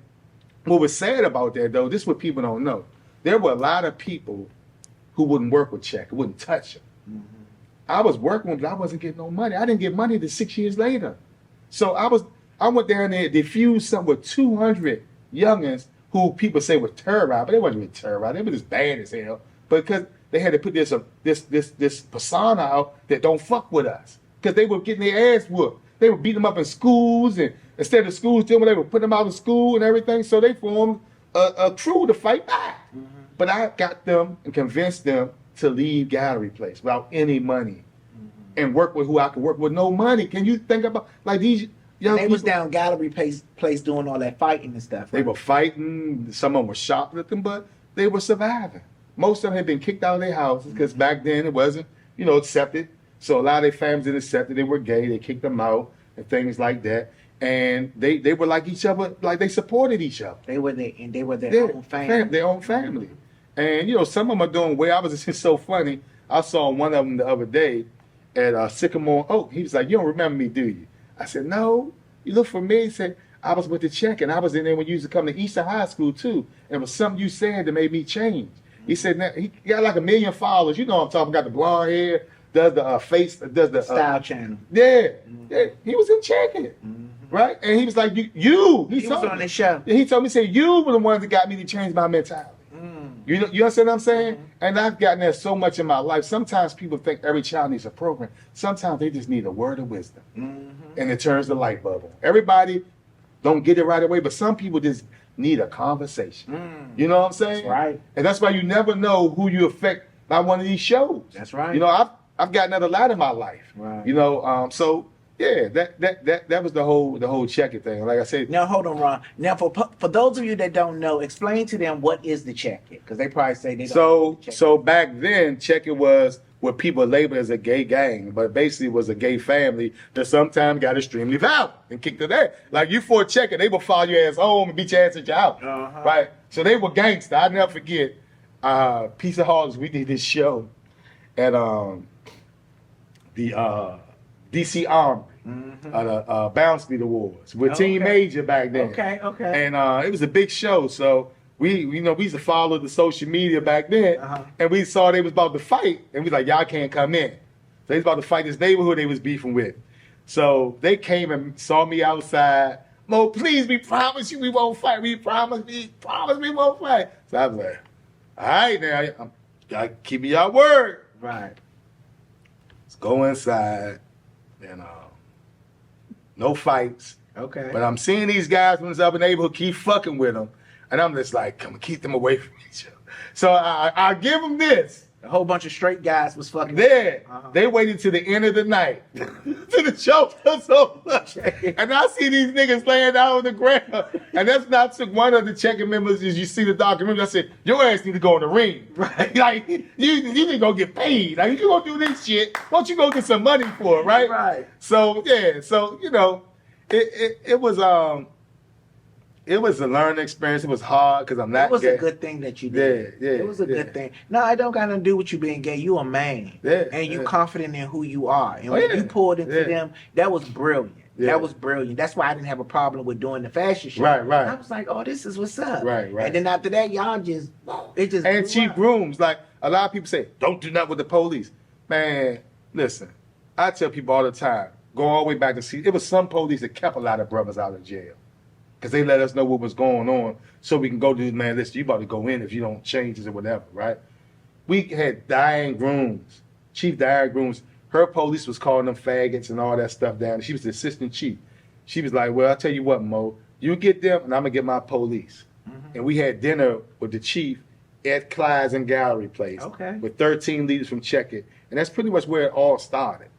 what was sad about that, though, this is what people don't know. There were a lot of people who wouldn't work with Check, wouldn't touch him. I was working with them, but I wasn't getting no money. I didn't get money until 6 years later. So I went down there and diffused something with 200 youngins who people say were terrorized, but they wasn't really terrorized. They were just bad as hell. But because they had to put this persona out that don't fuck with us. Because they were getting their ass whooped. They would beat them up in schools, and instead of schools, they would put them out of school and everything. So they formed a crew to fight back. But I got them and convinced them to leave Gallery Place without any money and work with who I could work with no money. Can you think about like these young They people? was down Gallery place doing all that fighting and stuff. They were fighting. Some of them were shoplifting, but they were surviving. Most of them had been kicked out of their houses because back then it wasn't, accepted. So a lot of their families didn't accept it. They were gay. They kicked them out and things like that. And they were like each other, like they supported each other. They were their own family. Their own family. And some of them are doing well. I was just so funny. I saw one of them the other day at Sycamore Oak. He was like, "You don't remember me, do you?" I said, "No." You look for me. He said, "I was with the Check, and I was in there when you used to come to Eastern High School too. And it was something you said that made me change." He said, "Now he got like 1 million followers. You know what I'm talking about? Got the blonde hair, does the face, does the Style channel. Yeah, yeah. He was in Check It, right? And he was like, "You." He was on the show. He told me, "Say you were the ones that got me to change my mentality." You understand what I'm saying? And I've gotten that so much in my life. Sometimes people think every child needs a program. Sometimes they just need a word of wisdom. And it turns the light bulb on. Everybody don't get it right away, but some people just need a conversation. You know what I'm saying? That's right. And that's why you never know who you affect by one of these shows. That's right. I've gotten that a lot in my life. Right. So yeah, that was the whole Check It thing. Like I said, Now hold on, Ron. Now for those of you that don't know, explain to them what is the Check It, because they probably say they don't know what the Check It So back then, Check It was what people labeled as a gay gang, but basically was a gay family that sometimes got extremely violent and kicked it there. Like you for a Check It, they would follow your ass home and beat your ass at your house. Right? So they were gangster. I never forget, Peaceaholics, we did this show. at the DC Army, the Bounce Beat Awards with Team Major back then. Okay. And it was a big show, so we used to follow the social media back then, and we saw they was about to fight, and we was like, y'all can't come in. They was about to fight this neighborhood they was beefing with. So they came and saw me outside. Mo, please, we promise you we won't fight. We promise we won't fight. So I was like, all right, now, I'm gotta keep me your word. Right. Let's go inside, and no fights. Okay. But I'm seeing these guys from this other neighborhood keep fucking with them, and I'm just like, come on, keep them away from each other. So I give them this. A whole bunch of straight guys was fucking. There, they waited till the end of the night till the show was over. And I see these niggas laying out on the ground. And that's not took one of the checking members as you see the documentary. I said, your ass need to go in the ring. Right. Like, you need to go get paid. Like, you gonna do this shit, why don't you go get some money for it, right? Right. So, yeah, so, you know, it was a learning experience. It was hard because I'm not It was gay. a good thing that you did. Yeah. It was a good thing. No, it don't got nothing to do with you being gay. You a man. Yeah, And you yeah. confident in who you are. And Oh, when yeah, you pulled into yeah. them, that was brilliant. Yeah. That was brilliant. That's why I didn't have a problem with doing the fashion show. Right. I was like, oh, this is what's up. Right. And then after that, y'all just, it just And blew cheap up. rooms. Like, a lot of people say, don't do nothing with the police. Man, listen, I tell people all the time, go all the way back to see, it was some police that kept a lot of brothers out of jail. Because they let us know what was going on so we can go do, man, listen, you about to go in if you don't change this or whatever, right? We had dying grooms, chief dying grooms. Her police was calling them faggots and all that stuff down. She was the assistant chief. She was like, well, I'll tell you what, Mo, you get them and I'm going to get my police. And we had dinner with the chief at Clyde's and Gallery Place with 13 leaders from Check It. And that's pretty much where it all started.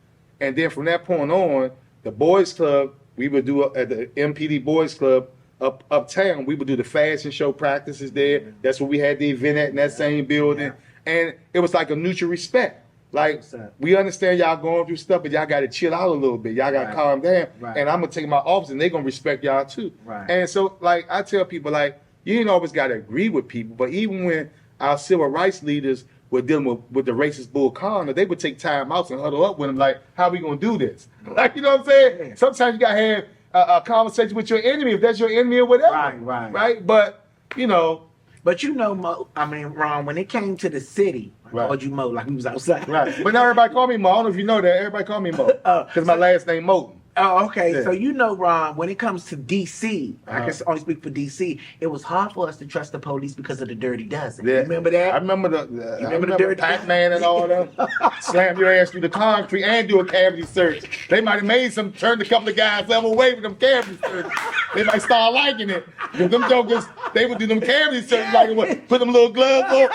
And then from that point on, the boys club, we would do at the MPD Boys Club uptown. We would do the fashion show practices there. That's where we had the event at in that same building. And it was like a mutual respect. Like, we understand y'all going through stuff, but y'all got to chill out a little bit. Y'all got to calm down. And I'm going to take my office, and they're going to respect y'all too. And so, like, I tell people, like, you ain't always got to agree with people, but even when our civil rights leaders were dealing with the racist Bull Connor, they would take time out and huddle up with them, like, how we going to do this? Like, you know what I'm saying? Sometimes you got to have a conversation with your enemy, if that's your enemy or whatever. Right? But, you know. But you know, Mo, I mean, Ron, when it came to the city, I called you Mo like we was outside. Right. But now everybody call me Mo. I don't know if you know that. Everybody call me Mo. Because my last name Moten. Oh, okay. Yeah. So you know, Ron, when it comes to DC, I can only speak for DC. It was hard for us to trust the police because of the Dirty Dozen. Yeah. You remember that? I remember the Dirty Pac-Man and all that. Slam your ass through the concrete and do a cavity search. They might have made turned a couple of guys level away with them cavity searches. They might start liking it. Because them jokers, they would do them cavity searches like what? Put them little gloves on.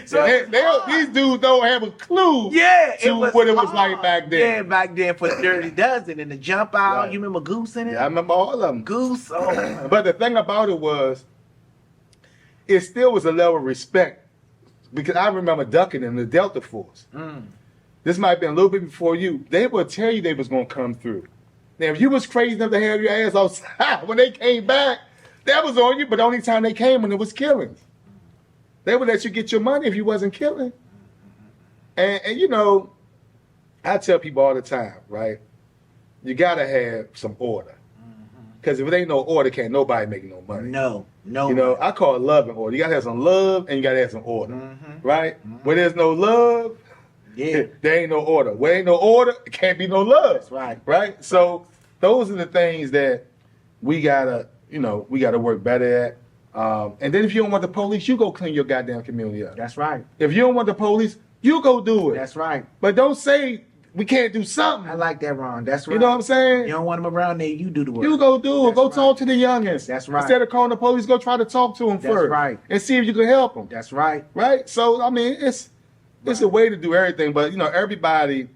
So these dudes don't have a clue what it was like back then. Yeah, back then for the Dirty Dozen and the jump out. You remember Goose in it? Yeah, I remember all of them. Goose. Oh. But the thing about it was, it still was a level of respect. Because I remember ducking in the Delta Force. This might have been a little bit before you. They would tell you they was going to come through. Now, if you was crazy enough to have your ass outside, when they came back, that was on you. But the only time they came when it was killings. They would let you get your money if you wasn't killing. And you know, I tell people all the time, right? You got to have some order. Because if it ain't no order, can't nobody make no money. No. You know, I call it love and order. You got to have some love and you got to have some order. Right? Where there's no love, there ain't no order. Where ain't no order, it can't be no love. That's right. Right? So those are the things that we got to work better at. And then if you don't want the police, you go clean your goddamn community up. That's right. If you don't want the police, you go do it. That's right. But don't say we can't do something. I like that, Ron. That's right. You know what I'm saying? You don't want them around there, you do the work. You go do it. Go talk to the youngins. That's right. Instead of calling the police, go try to talk to them first. That's right. And see if you can help them. That's right. Right? So, I mean, it's a way to do everything. But, you know, everybody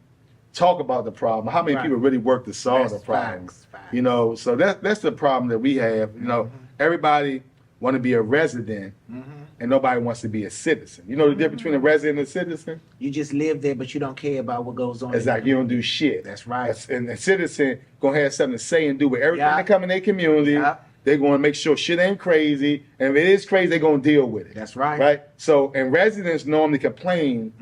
talk about the problem. How many people really work to solve the problem? Facts. You know, so that's the problem that we have. You know, everybody want to be a resident and nobody wants to be a citizen. You know the difference between a resident and a citizen? You just live there, but you don't care about what goes on. It's like you don't do shit. That's right. And a citizen gonna have something to say and do with everything that come in their community. They're going to make sure shit ain't crazy. And if it is crazy, they're going to deal with it. That's right. Right? So, and residents normally complain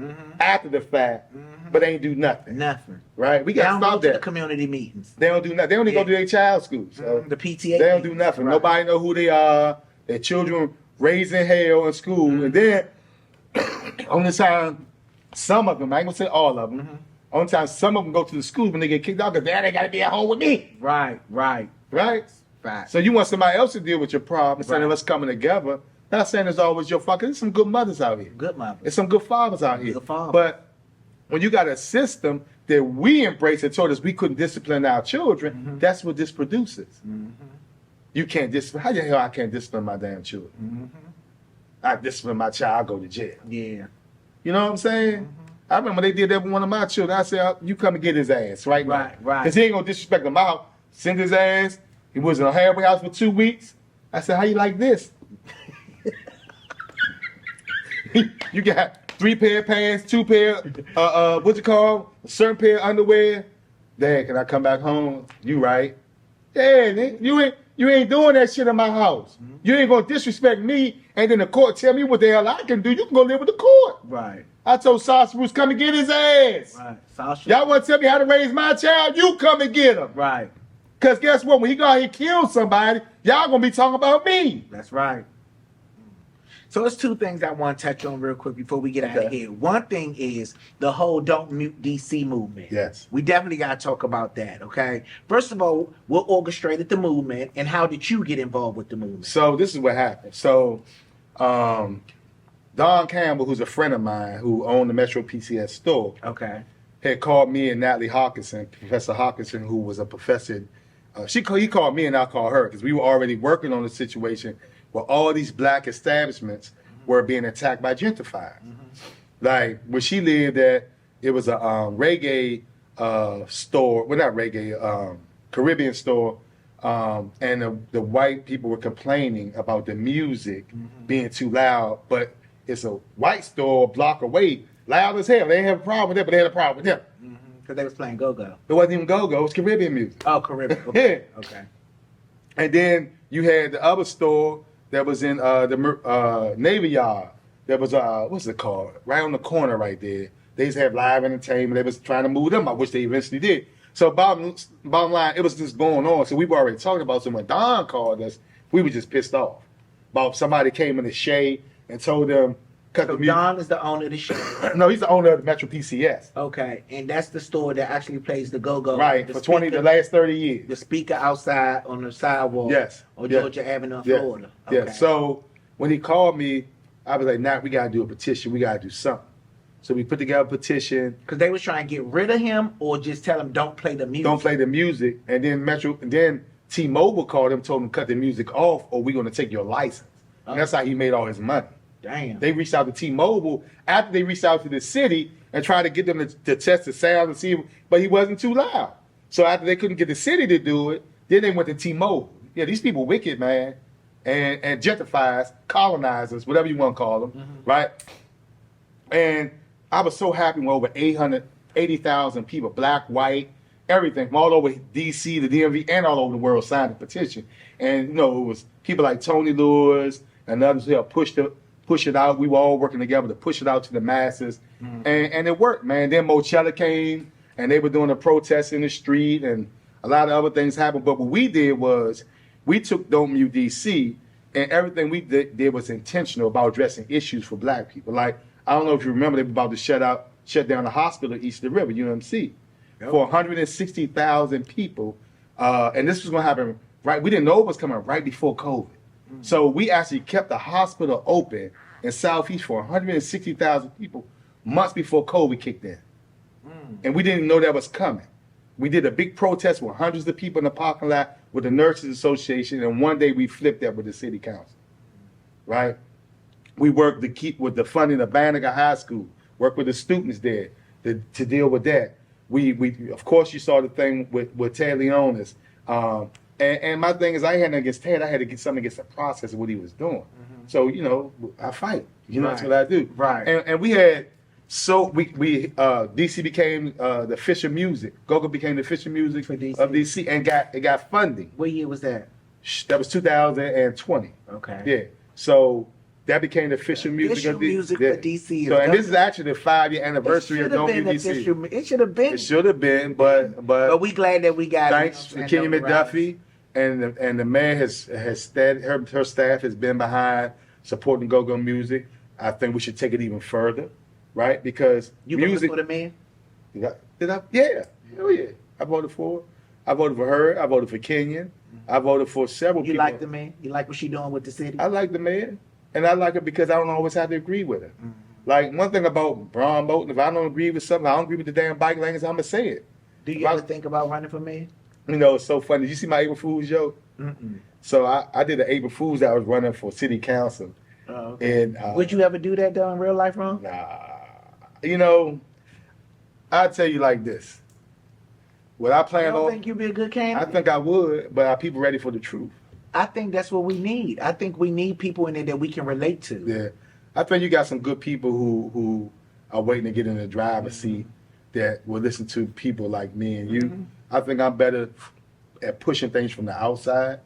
after the fact, but they ain't do nothing. Nothing. Right? We They got don't to go stop to the that. community meetings. They don't do nothing. They only go to their child school. So The PTA. they don't do nothing. Right. Nobody know who they are. Their children raised in hell in school. And then, only time, some of them, I ain't going to say all of them, only time some of them go to the school when they get kicked out because they got to be at home with me. Right. Right? Fact. So you want somebody else to deal with your problem instead of Right. us coming together. Not saying it's always your fault, 'cause there's some good mothers out here. Good mother. There's some good fathers out here. Good fathers. But when you got a system that we embrace and told us we couldn't discipline our children, that's what this produces. You can't discipline. How the hell I can't discipline my damn children? I discipline my child, I go to jail. Yeah. You know what I'm saying? I remember they did that with one of my children. I said, you come and get his ass right now. Right. Because he ain't going to disrespect him out. Send his ass. He was in a halfway house for 2 weeks. I said, how you like this? You got 3 pair of pants, 2 pair, what's it called? A certain pair of underwear. Dad, can I come back home? You right. Yeah, nigga, you ain't doing that shit in my house. You ain't gonna disrespect me, and then the court tell me what the hell I can do. You can go live with the court. Right. I told Sauce Bruce, come and get his ass. Right. Sasha. Y'all want to tell me how to raise my child? You come and get him. Right. Because guess what? When he go out here and kill somebody, y'all going to be talking about me. That's right. So it's 2 things I want to touch on real quick before we get out of Okay. here. One thing is the whole Don't Mute DC movement. Yes. We definitely got to talk about that, okay? First of all, what orchestrated the movement, and how did you get involved with the movement? So this is what happened. So Don Campbell, who's a friend of mine who owned the Metro PCS store, Okay. had called me and Natalie Hawkinson, Professor Hawkinson, who was a professor. He called me and I called her because we were already working on a situation where all these black establishments were being attacked by gentrifiers. Like where she lived at, it was a reggae store, well not reggae, Caribbean store, and the white people were complaining about the music being too loud, but it's a white store a block away, loud as hell. They didn't have a problem with it, but they had a problem with them. Because they was playing go-go. It wasn't even go-go, it was Caribbean music. Oh, Caribbean. Okay. Okay. And then you had the other store that was in the Navy Yard. That was, what's it called? Right on the corner right there. They used to have live entertainment. They was trying to move them out, which they eventually did. So bottom line, it was just going on. So we were already talking about. So when Don called us, we were just pissed off about somebody came in the shade and told them cut So the music. Don is the owner of the show. No, he's the owner of the Metro PCS. Okay. And that's the store that actually plays the go-go. Right, The for the last 30 years. The speaker outside on the sidewalk. Yes. On Yes. Georgia Avenue in Yeah. Florida. Yeah. Okay. So when he called me, I was like, nah, we gotta do a petition. We gotta do something. So we put together a petition. Because they was trying to get rid of him or just tell him don't play the music. Don't play the music. And then T-Mobile called him, told him to cut the music off, or we're gonna take your license. And that's how he made all his money. Damn. They reached out to T-Mobile after they reached out to the city and tried to get them to test the sound and see, but he wasn't too loud. So after they couldn't get the city to do it, then they went to T-Mobile. Yeah, these people wicked, man. And gentrifiers, colonizers, whatever you want to call them, right? And I was so happy when over 880,000 people, black, white, everything, from all over D.C., the DMV, and all over the world signed the petition. And, you know, it was people like Tony Lewis and others who helped push it out. We were all working together to push it out to the masses. And it worked, man. Then Mochella came, and they were doing a protest in the street, and a lot of other things happened. But what we did was we took Don't Mute DC, and everything we did was intentional about addressing issues for black people. Like, I don't know if you remember, they were about to shut down the hospital east of the river, UMC, for 160,000 people. And this was going to happen right. We didn't know it was coming right before COVID. So we actually kept the hospital open in Southeast for 160,000 people months before COVID kicked in. And we didn't know that was coming. We did a big protest with hundreds of people in the parking lot with the Nurses Association, and one day we flipped that with the city council, right? We worked to keep with the funding of Banneker High School, worked with the students there to deal with that. We of course, you saw the thing with Ted Leonis. And my thing is, I had nothing against Ted. I had to get something against the process of what he was doing. So, you know, I fight. You know, that's what I do. Right. And we had, DC became the official music. Go-Go became the official music For DC. of DC and it got funding. What year was that? That was 2020. Okay. Yeah. So that became the official music of music yeah. for DC. So, and this is actually the 5-year anniversary of Don't Be DC. It should have been. It should have been, but we glad that we got thanks it. to Kenny McDuffie and the mayor has her staff has been behind supporting go-go music. I think we should take it even further, right? Because You music. voted for the man? Did I? Yeah. Hell yeah. I voted for her. I voted for her. I voted for Kenyon. I voted for several You people. like the man? You like what she doing with the city? I like the mayor. And I like her because I don't always have to agree with her. Mm-hmm. Like, one thing about Ron Moten, if I don't agree with something, I don't agree with the damn bike lanes, I'm going to say it. Do you ever think about running for mayor? You know, it's so funny. Did you see my April Fool's joke? Mm-mm. So I did an April Fool's that I was running for city council. Oh, okay. And Would you ever do that though in real life, Ron? Nah. You know, I'll tell you like this. What I I plan don't on, think you'd be a good I candidate. think I would, but are people ready for the truth? I think that's what we need. I think we need people in there that we can relate to. Yeah. I think you got some good people who are waiting to get in the driver's seat that will listen to people like me and you. I think I'm better at pushing things from the outside.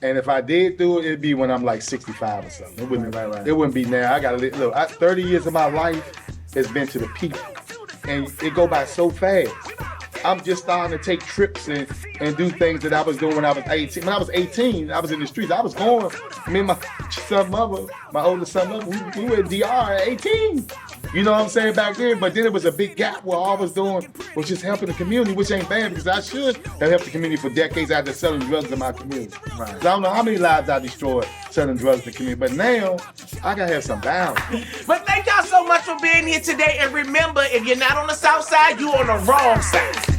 And if I did do it, it'd be when I'm like 65 or something. It wouldn't, Right. It wouldn't be now. I got to look. 30 years of my life has been to the people, and it go by so fast. I'm just starting to take trips and do things that I was doing when I was 18. When I was 18, I was in the streets. I was going. Me and my son mother, my oldest son mother, we were at DR at 18. You know what I'm saying, back then? But then it was a big gap where all I was doing was just helping the community, which ain't bad because I should have helped the community for decades after selling drugs in my community. Right. So I don't know how many lives I destroyed selling drugs in the community, but now I gotta have some balance. But thank y'all so much for being here today. And remember, if you're not on the south side, you're on the wrong side.